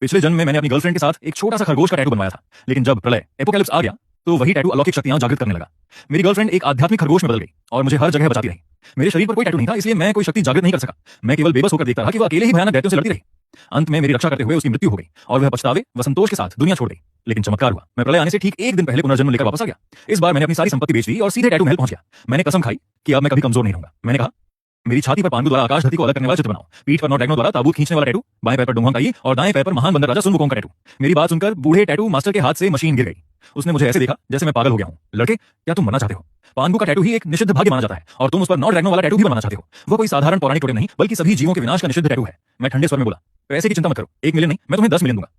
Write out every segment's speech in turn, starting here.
पिछले जन्म में मैंने अपनी गर्लफ्रेंड के साथ एक छोटा सा खरगोश का टैटू बनवाया था, लेकिन जब प्रलय एपोकैलिप्स आ गया तो वही टैटू अलौकिक शक्तियां जागृत करने लगा। मेरी गर्लफ्रेंड एक आध्यात्मिक खरगोश में बदल गई और मुझे हर जगह बचाती रही। मेरे शरीर पर कोई टैटू नहीं था, इसलिए मैं कोई शक्ति जागृत नहीं कर सका। मैं केवल बेबस होकर देखता रहा कि वह अकेले ही भयानक दैत्यों से लड़ती रही। अंत में मेरी रक्षा करते हुए उसकी मृत्यु हो गई और वह पछतावे व संतोष के साथ दुनिया छोड़ गई। लेकिन चमत्कार हुआ, मैं प्रलय आने से ठीक एक दिन पहले पुनर्जन्म लेकर वापस आ गया। इस बार मैंने अपनी सारी संपत्ति बेच दी और सीधे टैटू महल पहुंच गया। मैंने कसम खाई कि अब मैं कभी कमजोर नहीं रहूंगा। मैंने कहा, मेरी छाती पर पांडु द्वारा आकाश धरती को अलग करने वाला चित्र बनाओ, पीठ पर नौ ड्रैगनों द्वारा ताबूत खींचने वाला टैटू, बाएं पैर पर डुंगोंग काई और दाएं पैर पर महान बंदर राजा सुन वुकोंग का टैटू। मेरी बात सुनकर बूढ़े टैटू मास्टर के हाथ से मशीन गिर गई। उसने मुझे ऐसे देखा जैसे मैं पागल हो गया हूं। लड़के, क्या तुम मरना चाहते हो? पांडु का टैटू ही एक निषिद्ध भाग्य माना जाता है और तुम उस पर नौ ड्रैगनों वाला टैटू भी बनवाना चाहते हो। वो कोई साधारण पौराणिक टोटम नहीं, बल्कि सभी जीवों के विनाश का निषिद्ध टैटू है। मैं ठंडे स्वर में बोला, पैसे की चिंता मत करो, 1 मिलियन नहीं, मैं तुम्हें 10 मिलियन दूंगा।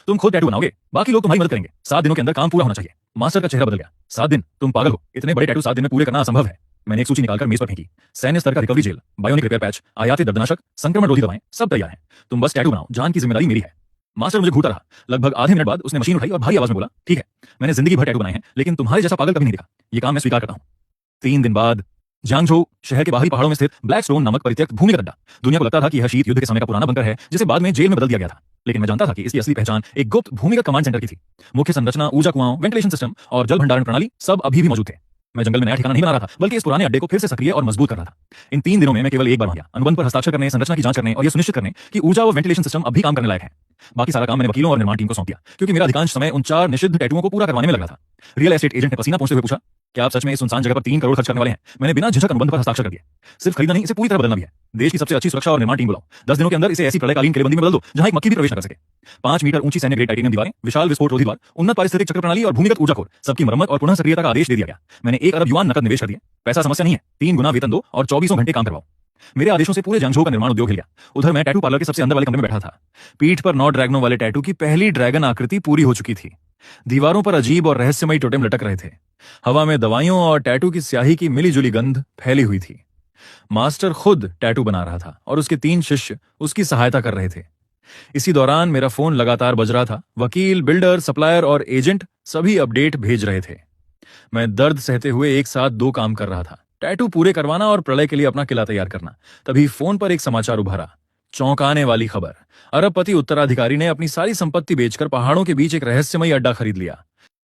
तुम खुद टैटू बनाओगे, बाकी लोग तुम्हारी मदद करेंगे। 7 दिनों के अंदर काम पूरा होना चाहिए। मास्टर का चेहरा बदल गया। 7 दिन? तुम पागल हो, इतने बड़े टैटू 7 दिन में पूरे करना असंभव है। मैंने एक सूची निकालकर मेज पर फेंकी। सैन्य स्तर का recovery gel, bionic repair patch, आयातित दर्दनाशक, संक्रमण रोधी दवाएं, सब तैयार हैं। तुम बस टैटू बनाओ, जान की जिम्मेदारी मेरी है। मास्टर मुझे घूरता रहा। लगभग आधे मिनट बाद उसने मशीन उठाई और भारी आवाज में बोला, ठीक है, मैंने जिंदगी भर टैटू बनाए हैं, लेकिन तुम्हारे जैसा पागल कभी नहीं देखा। ये काम मैं स्वीकार करता हूँ। 3 दिन बाद जियांगझोउ शहर के बाहरी पहाड़ों में स्थित ब्लैक स्टोन नामक परित्यक्त भूमिगत अड्डा। दुनिया को लगता था कि यह शीत युद्ध के समय का पुराना बंकर है जिसे बाद में जेल में बदल दिया गया था, लेकिन मैं जानता था कि इसकी असली पहचान एक गुप्त भूमिगत कमांड सेंटर की थी। मुख्य संरचना, ऊर्जा कुआं, वेंटिलेशन सिस्टम और जल भंडारण प्रणाली सब अभी भी मौजूद थे। मैं जंगल में नया ठिकाना नहीं बना रहा था, बल्कि इस पुराने अड्डे को फिर से सक्रिय और मजबूत कर रहा था। इन 3 दिनों में मैं केवल एक बार वहां गया, अनुबंध पर हस्ताक्षर करने, संरचना की जांच करने और यह सुनिश्चित करने कि ऊर्जा व वेंटिलेशन सिस्टम अब भी काम करने लायक है। बाकी सारा काम मैंने वकीलों और निर्माण टीम को सौंप दिया, क्योंकि मेरा अधिकांश समय उन 4 निषिद्ध टैटुओं को पूरा करवाने में लगा था। रियल एस्टेट एजेंट ने पसीना पोंछते हुए पूछा, क्या आप सच में इस सुनसान जगह पर 3 करोड़ खर्च करने वाले हैं? मैंने बिना झिझक अनुबंध पर हस्ताक्षर कर दिया। सिर्फ खरीदना नहीं, इसे पूरी तरह बदलना भी है। देश की सबसे अच्छी सुरक्षा और निर्माण टीम बुलाओ। 10 दिनों के अंदर इसे ऐसी प्रलयकालीन किलेबंदी में बदल दो जहां एक मक्खी भी प्रवेश न कर सके। 5 मीटर ऊंची सैन्य ग्रेड टाइटेनियम दीवारें, विशाल विस्फोट रोधी द्वार, उन्नत पारिस्थितिक चक्र प्रणाली और भूमिगत ऊर्जा कोर, सबकी मरम्मत और पुनः सक्रियता का आदेश दे दिया गया। मैंने 1 अरब युआन नकद निवेश कर दिया। पैसा समस्या नहीं है, 3 गुना वेतन दो और 24 घंटे काम करवाओ। मेरे आदेशों से पूरे जियांगझोउ का निर्माण उद्योग हिल गया। उधर मैं टैटू पार्लर के सबसे अंदर वाले कमरे में बैठा था। पीठ पर 9 ड्रैगनों वाले टैटू की पहली ड्रैगन आकृति पूरी हो चुकी थी। दीवारों पर अजीब और रहस्यमयी टोटेम लटक रहे थे। हवा में दवाइयों और टैटू की स्याही की मिलीजुली गंध फैली हुई थी। मास्टर खुद टैटू बना रहा था और उसके 3 शिष्य उसकी सहायता कर रहे थे। इसी दौरान मेरा फोन लगातार बज रहा था। वकील, बिल्डर, सप्लायर और एजेंट सभी अपडेट भेज रहे थे। मैं दर्द सहते हुए एक साथ 2 काम कर रहा था, टैटू पूरे करवाना और प्रलय के लिए अपना किला तैयार करना। तभी फोन पर एक समाचार उभरा, चौंकाने वाली खबर। अरबपति उत्तराधिकारी ने अपनी सारी संपत्ति बेचकर पहाड़ों के बीच एक रहस्यमयी अड्डा खरीद लिया।